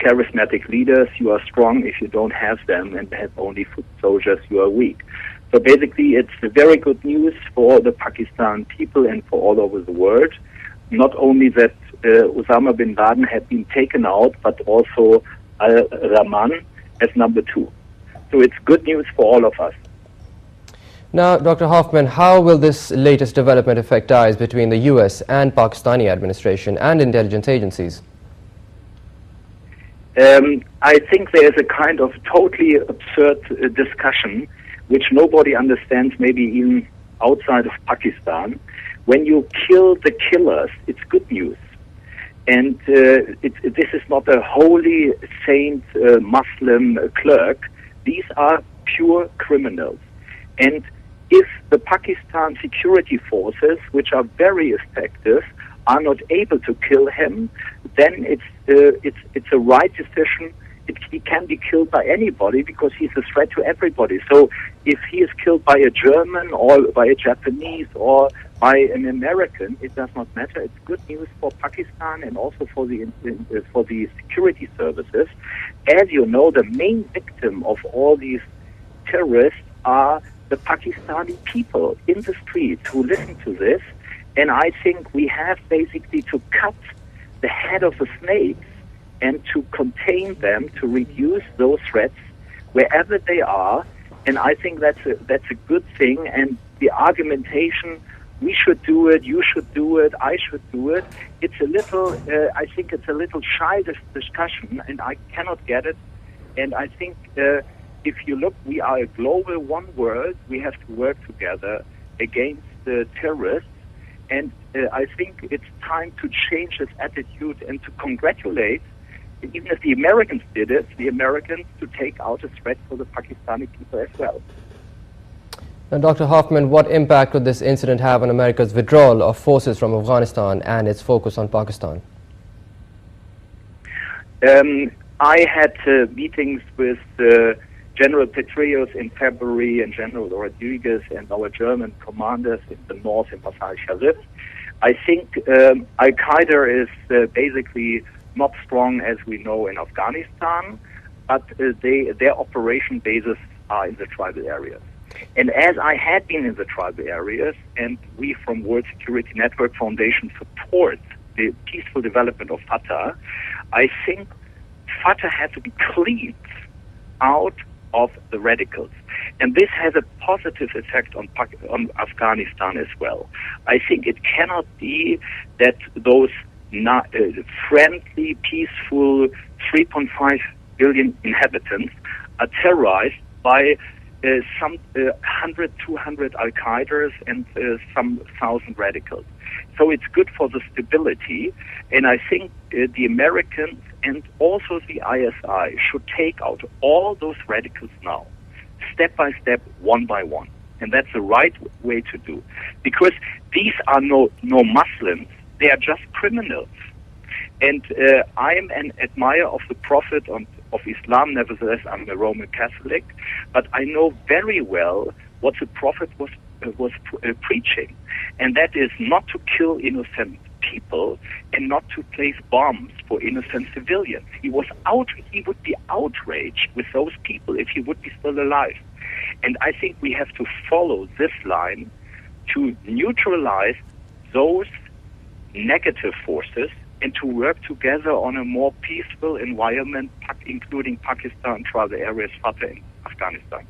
charismatic leaders, you are strong. If you don't have them and have only foot soldiers, you are weak. So basically, it's very good news for the Pakistan people and for all over the world. Not only that Osama bin Laden had been taken out, but also al-Rahman as number 2. So it's good news for all of us. Now, Dr. Hoffman, how will this latest development affect ties between the US and Pakistani administration and intelligence agencies? I think there is a kind of totally absurd discussion which nobody understands, maybe even outside of Pakistan. When you kill the killers, it's good news. And this is not a holy saint Muslim clerk. These are pure criminals. And if the Pakistan security forces, which are very effective, are not able to kill him, then it's a right decision. He can be killed by anybody because he's a threat to everybody. So if he is killed by a German or by a Japanese or by an American, it does not matter. It's good news for Pakistan and also for the security services. As you know, the main victim of all these terrorists are the Pakistani people in the streets who listen to this. And I think we have basically to cut the head of the snakes and to contain them, to reduce those threats wherever they are. And I think that's a good thing. And the argumentation, we should do it, you should do it, I should do it, it's a little, I think it's a little childish discussion, and I cannot get it. And I think if you look, we are a global one world. We have to work together against the terrorists. And I think it's time to change this attitude and to congratulate, even if the Americans did it, the Americans to take out a threat for the Pakistani people as well. Now, Dr. Hoffman, what impact could this incident have on America's withdrawal of forces from Afghanistan and its focus on Pakistan? I had meetings with General Petraeus in February and General Rodriguez and our German commanders in the north in Masar Sharif. I think Al-Qaeda is basically not strong as we know in Afghanistan, but their operation bases are in the tribal areas. And as I had been in the tribal areas, and we from World Security Network Foundation support the peaceful development of Fatah, I think Fatah has to be cleaned out of the radicals. And this has a positive effect on Afghanistan as well. I think it cannot be that those friendly, peaceful 3.5 billion inhabitants are terrorized by some 100, 200 Al-Qaedans and some 1,000 radicals. So it's good for the stability, and I think the Americans and also the ISI should take out all those radicals now, step by step, one by one. And that's the right way to do. Because these are no Muslims, they are just criminals. And I am an admirer of the Prophet of Islam, nevertheless I'm a Roman Catholic, but I know very well what the Prophet was preaching, and that is not to kill innocent people and not to place bombs for innocent civilians. He would be outraged with those people if he would be still alive. And I think we have to follow this line to neutralize those negative forces and to work together on a more peaceful environment, including Pakistan, tribal areas, Fatah, and Afghanistan.